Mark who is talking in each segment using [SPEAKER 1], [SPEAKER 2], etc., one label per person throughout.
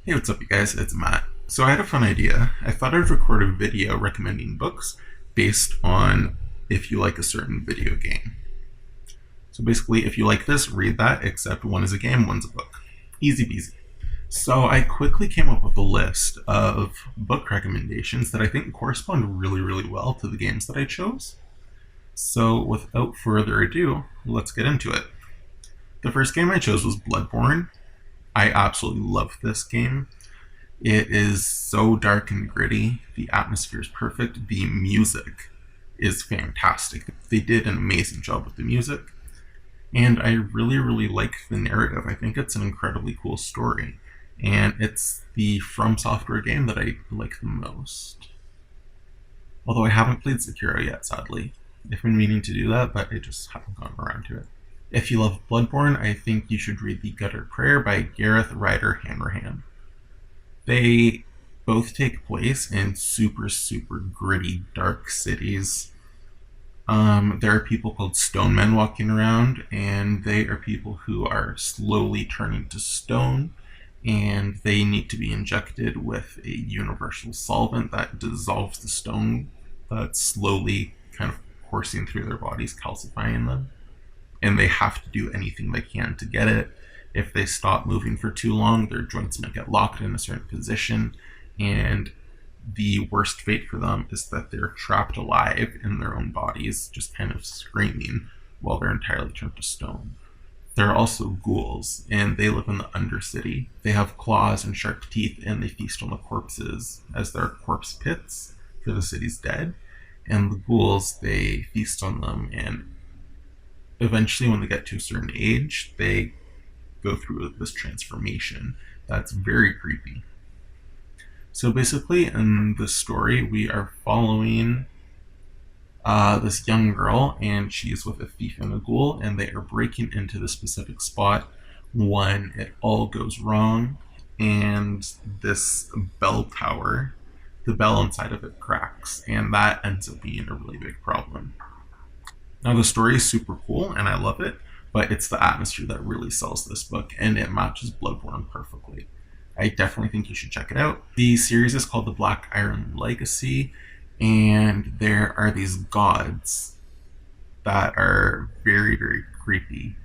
[SPEAKER 1] Hey, what's up, you guys? It's Matt. So, I had a fun idea. I thought I'd record a video recommending books based on if you like a certain video game. So, basically, if you like this, read that, except one is a game, one's a book. Easy peasy. So, I quickly came up with a list of book recommendations that I think correspond really, really well to the games that I chose. So, without further ado, let's get into it. The first game I chose was Bloodborne. I absolutely love this game. It is so dark and gritty. The atmosphere is perfect. The music is fantastic. They did an amazing job with the music. And I really, really like the narrative. I think it's an incredibly cool story. And it's the From Software game that I like the most. Although I haven't played Sekiro yet, sadly. I've been meaning to do that, but I just haven't gotten around to it. If you love Bloodborne, I think you should read The Gutter Prayer by Gareth Ryder Hanrahan. They both take place in super, super gritty, dark cities. There are people called stone men walking around, and they are people who are slowly turning to stone, and they need to be injected with a universal solvent that dissolves the stone that's slowly kind of coursing through their bodies, calcifying them. And they have to do anything they can to get it. If they stop moving for too long, their joints might get locked in a certain position, and the worst fate for them is that they're trapped alive in their own bodies, just kind of screaming while they're entirely turned to stone. There are also ghouls, and they live in the Undercity. They have claws and sharp teeth, and they feast on the corpses as their corpse pits for the city's dead. And the ghouls, they feast on them, and eventually, when they get to a certain age, they go through this transformation that's very creepy. So basically, in this story, we are following this young girl, and she is with a thief and a ghoul, and they are breaking into this specific spot when it all goes wrong, and this bell tower, the bell inside of it cracks, and that ends up being a really big problem. Now, the story is super cool, and I love it, but it's the atmosphere that really sells this book, and it matches Bloodborne perfectly. I definitely think you should check it out. The series is called The Black Iron Legacy, and there are these gods that are very, very creepy,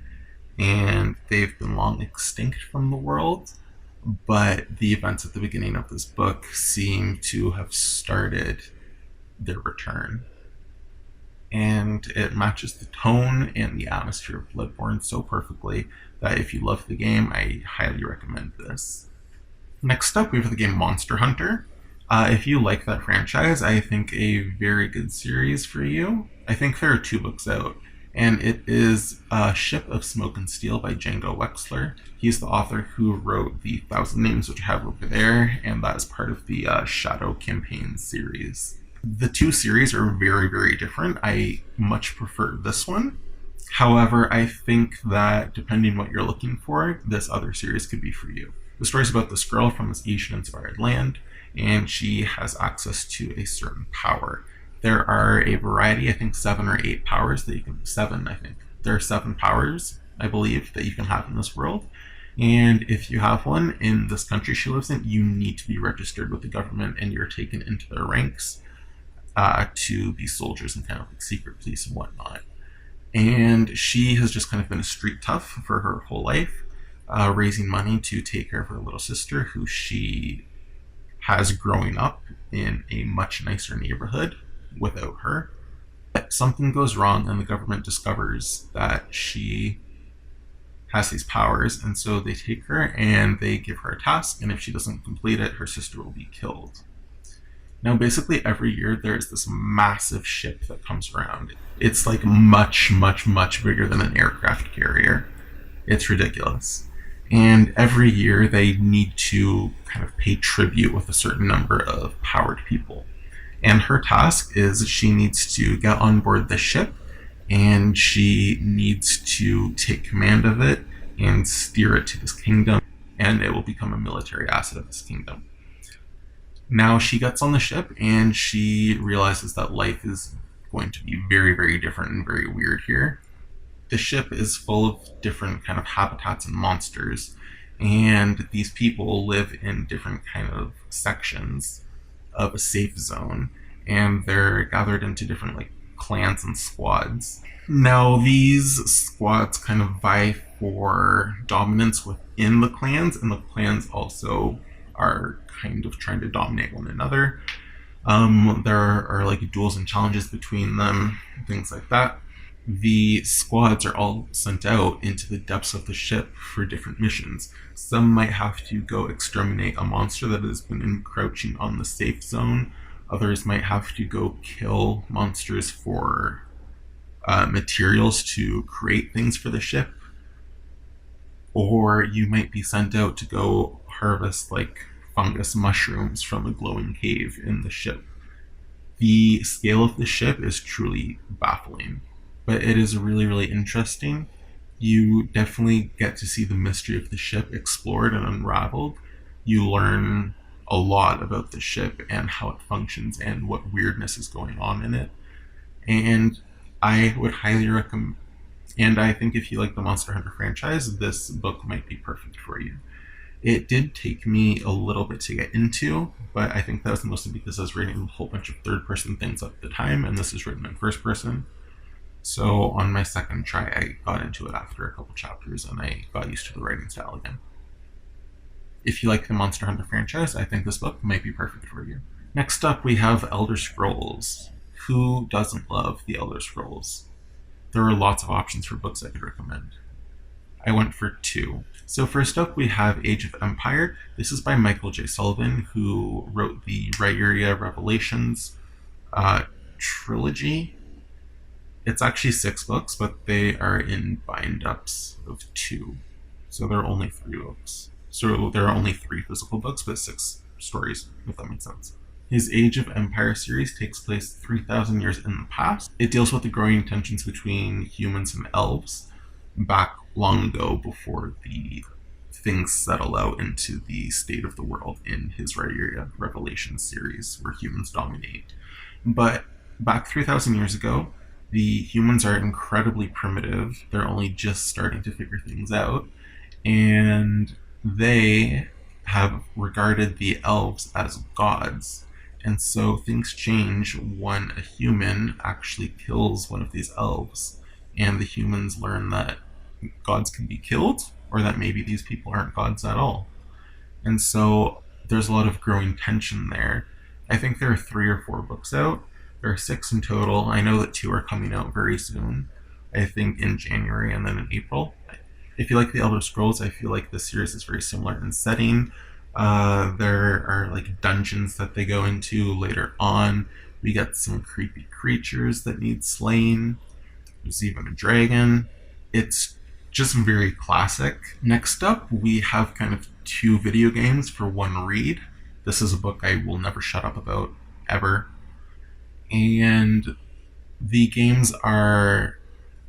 [SPEAKER 1] and they've been long extinct from the world, but the events at the beginning of this book seem to have started their return. And it matches the tone and the atmosphere of Bloodborne so perfectly that if you love the game, I highly recommend this. Next up, we have the game Monster Hunter. If you like that franchise, I think a very good series for you. I think there are two books out, and it is Ship of Smoke and Steel by Django Wexler. He's the author who wrote the Thousand Names, which I have over there, and that is part of the Shadow Campaign series. The two series are very, very different. I much prefer this one. However, I think that depending what you're looking for, this other series could be for you. The story is about this girl from this Asian-inspired land, and she has access to a certain power. There are a variety, I think 7 or 8 powers that you can, 7 I think. There are 7 powers, I believe, that you can have in this world. And if you have one in this country she lives in, you need to be registered with the government, and you're taken into their ranks to be soldiers and kind of like secret police and whatnot. And she has just kind of been a street tough for her whole life, raising money to take care of her little sister, who she has growing up in a much nicer neighborhood without her. But something goes wrong, and the government discovers that she has these powers, and so they take her and they give her a task, and if she doesn't complete it, her sister will be killed. Now, basically, every year there's this massive ship that comes around. It's like much, much, much bigger than an aircraft carrier. It's ridiculous. And every year they need to kind of pay tribute with a certain number of powered people. And her task is she needs to get on board the ship, and she needs to take command of it and steer it to this kingdom, and it will become a military asset of this kingdom. Now she gets on the ship, and she realizes that life is going to be very, very different and very weird here. The ship is full of different kind of habitats and monsters, And these people live in different kind of sections of a safe zone, and they're gathered into different like clans and squads. Now these squads kind of vie for dominance within the clans, and the clans also are kind of trying to dominate one another. There are like duels and challenges between them, things like that. The squads are all sent out into the depths of the ship for different missions. Some might have to go exterminate a monster that has been encroaching on the safe zone. Others might have to go kill monsters for materials to create things for the ship. Or you might be sent out to go harvest like fungus mushrooms from a glowing cave in the ship. The scale of the ship is truly baffling, but it is really, really interesting. You definitely get to see the mystery of the ship explored and unraveled. You learn a lot about the ship and how it functions and what weirdness is going on in it. And I would highly recommend, and I think if you like the Monster Hunter franchise, this book might be perfect for you. It did take me a little bit to get into, but I think that was mostly because I was reading a whole bunch of third person things at the time, and this is written in first person. So on my second try, I got into it after a couple chapters, and I got used to the writing style again. If you like the Monster Hunter franchise, I think this book might be perfect for you. Next up, we have Elder Scrolls. Who doesn't love the Elder Scrolls? There are lots of options for books I could recommend. I went for two. So first up, we have Age of Empire. This is by Michael J. Sullivan, who wrote the Rhyria Revelations trilogy. It's actually 6 books, but they are in bind-ups of 2. So there are only 3 books. So there are only 3 physical books, but 6 stories, if that makes sense. His Age of Empire series takes place 3,000 years in the past. It deals with the growing tensions between humans and elves back long ago before the things settle out into the state of the world in his Rhyria Revelation series, where humans dominate. But back 3,000 years ago, the humans are incredibly primitive. They're only just starting to figure things out. And they have regarded the elves as gods. And so things change when a human actually kills one of these elves. And the humans learn that gods can be killed, or that maybe these people aren't gods at all. And so there's a lot of growing tension there. I think there are 3 or 4 books out. There are 6 in total. I know that 2 are coming out very soon. I think in January and then in April. If you like the Elder Scrolls, I feel like this series is very similar in setting. There are like dungeons that they go into later on. We get some creepy creatures that need slaying. There's even a dragon. It's just very classic. Next up, we have kind of 2 video games for one read. This is a book I will never shut up about, ever. And the games are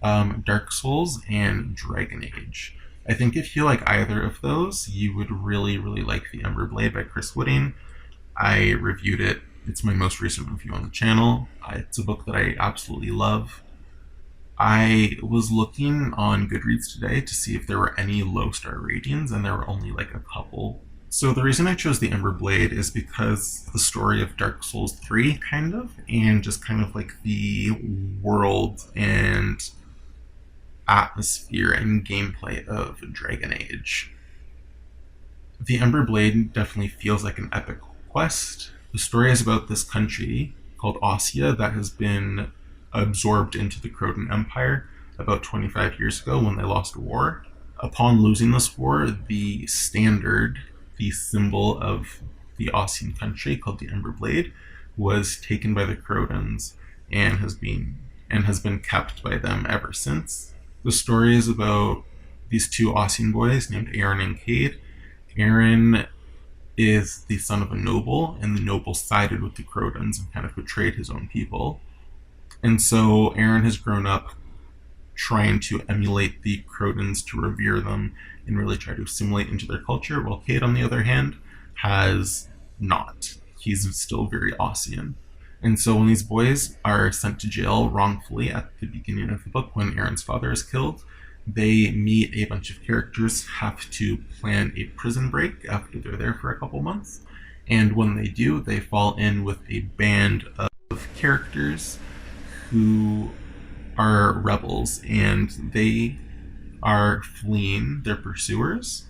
[SPEAKER 1] Dark Souls and Dragon Age. I think if you like either of those, you would really, really like The Ember Blade by Chris Wooding. I reviewed it. It's my most recent review on the channel. It's a book that I absolutely love. I was looking on Goodreads today to see if there were any low star ratings, and there were only like a couple. So the reason I chose The Ember Blade is because the story of Dark Souls 3, kind of, and just kind of like the world and atmosphere and gameplay of Dragon Age. The Ember Blade definitely feels like an epic quest. The story is about this country called Ossia that has been absorbed into the Croatan Empire about 25 years ago when they lost a war. Upon losing this war, the standard, the symbol of the Ossian country called the Ember Blade, was taken by the Croatans and has been kept by them ever since. The story is about these 2 Ossian boys named Aaron and Cade. Aaron is the son of a noble, and the noble sided with the Croatans and kind of betrayed his own people. And so Aaron has grown up trying to emulate the Croatans, to revere them, and really try to assimilate into their culture, while Cade, on the other hand, has not. He's still very Ossian. And so when these boys are sent to jail wrongfully at the beginning of the book, when Aaron's father is killed, They meet a bunch of characters, have to plan a prison break after they're there for a couple months, and when they do, they fall in with a band of characters who are rebels, and they are fleeing their pursuers,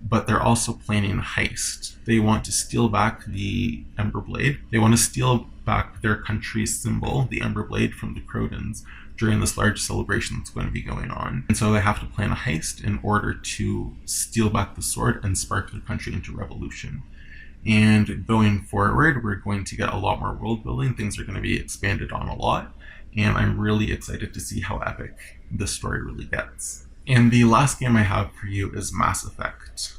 [SPEAKER 1] but they're also planning a heist. They want to steal back the Ember Blade. They want to steal back their country's symbol, the Ember Blade, from the Crodans during this large celebration that's going to be going on. And so they have to plan a heist in order to steal back the sword and spark their country into revolution. And going forward, we're going to get a lot more world building. Things are going to be expanded on a lot. And I'm really excited to see how epic this story really gets. And the last game I have for you is Mass Effect.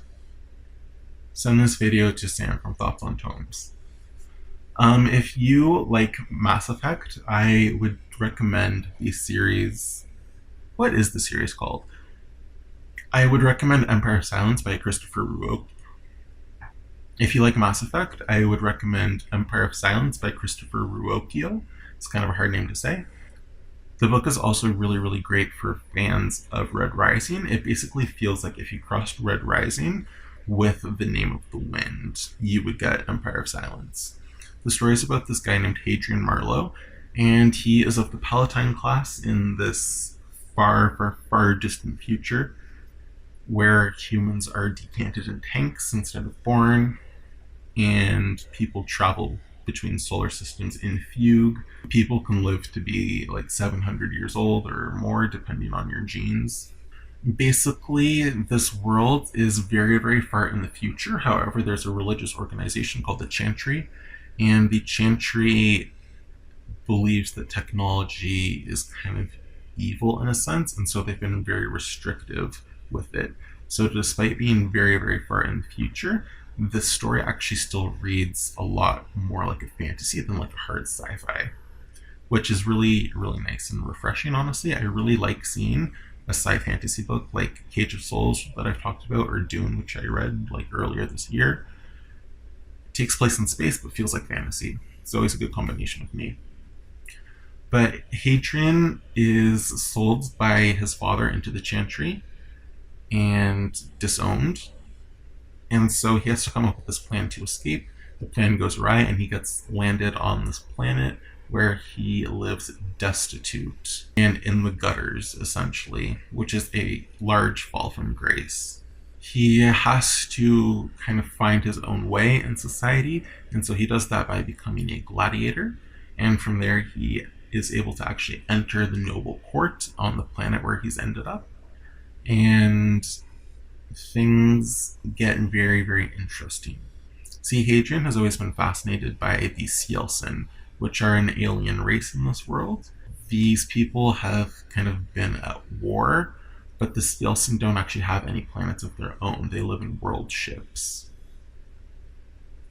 [SPEAKER 1] Send this video to Sam from Thoughts on Tomes. If you like Mass Effect, I would recommend the series. What is the series called? I would recommend Empire of Silence by Christopher Ruocchio. If you like Mass Effect, I would recommend Empire of Silence by Christopher Ruocchio. It's kind of a hard name to say. The book is also really, really great for fans of Red Rising. It basically feels like if you crossed Red Rising with The Name of the Wind, you would get Empire of Silence. The story is about this guy named Hadrian Marlowe, and he is of the Palatine class in this far, far, far distant future where humans are decanted in tanks instead of born, and people travel between solar systems in fugue. People can live to be like 700 years old or more, depending on your genes. Basically, this world is very, very far in the future. However, there's a religious organization called the Chantry, and the Chantry believes that technology is kind of evil in a sense, and so they've been very restrictive with it. So despite being very, very far in the future, the story actually still reads a lot more like a fantasy than like a hard sci-fi, which is really, really nice and refreshing, honestly. I really like seeing a sci-fantasy book like Cage of Souls that I've talked about, or Dune, which I read like earlier this year. It takes place in space but feels like fantasy. It's always a good combination with me. But Hadrian is sold by his father into the Chantry and disowned. And so he has to come up with this plan to escape. The plan goes awry, and he gets landed on this planet where he lives destitute and in the gutters, essentially, which is a large fall from grace. He has to kind of find his own way in society, and so he does that by becoming a gladiator. And from there, he is able to actually enter the noble court on the planet where he's ended up. And things get very, very interesting. See, Hadrian has always been fascinated by the Cielsen, which are an alien race in this world. These people have kind of been at war, but the Cielsen don't actually have any planets of their own. They live in world ships,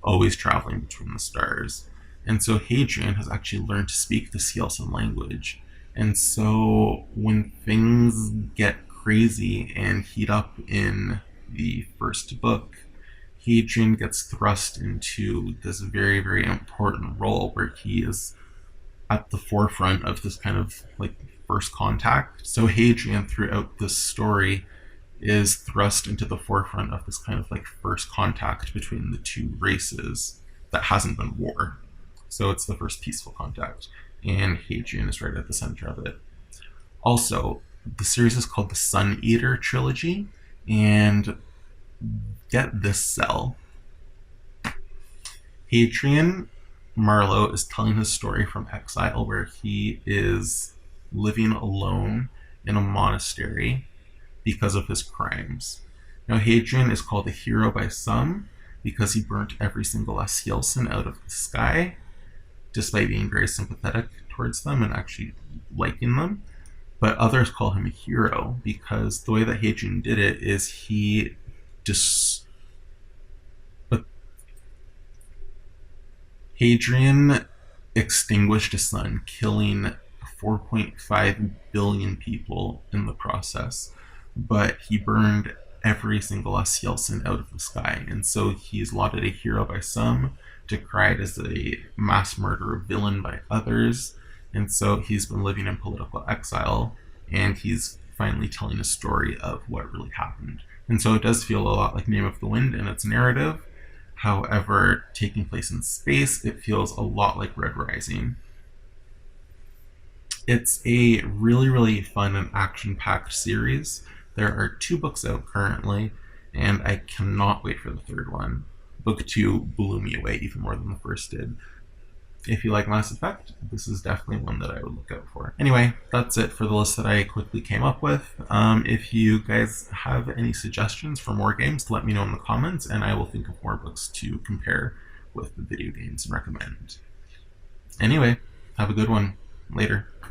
[SPEAKER 1] always traveling between the stars. And so Hadrian has actually learned to speak the Cielsen language. And so when things get crazy and heat up in the first book, Hadrian gets thrust into this very, very important role where he is at the forefront of this kind of like first contact. So Hadrian throughout this story is thrust into the forefront of this kind of like first contact between the two races that hasn't been war. So it's the first peaceful contact, and Hadrian is right at the center of it. Also, the series is called the Sun Eater Trilogy, and get this cell. Hadrian Marlowe is telling his story from exile, where he is living alone in a monastery because of his crimes. Now, Hadrian is called a hero by some because he burnt every single Cielsen out of the sky, despite being very sympathetic towards them and actually liking them. But others call him a hero because the way that Hadrian did it is he Hadrian extinguished a sun, killing 4.5 billion people in the process, but he burned every single Cielsen out of the sky, and so he's lauded a hero by some, decried as a mass murderer villain by others, and so he's been living in political exile, and he's finally telling a story of what really happened. And so it does feel a lot like Name of the Wind in its narrative. However, taking place in space, it feels a lot like Red Rising. It's a really, really fun and action-packed series. There are 2 books out currently, and I cannot wait for the 3rd one. Book 2 blew me away even more than the first did. If you like Mass Effect, this is definitely one that I would look out for. Anyway, that's it for the list that I quickly came up with. If you guys have any suggestions for more games, let me know in the comments, and I will think of more books to compare with the video games and recommend. Anyway, have a good one. Later.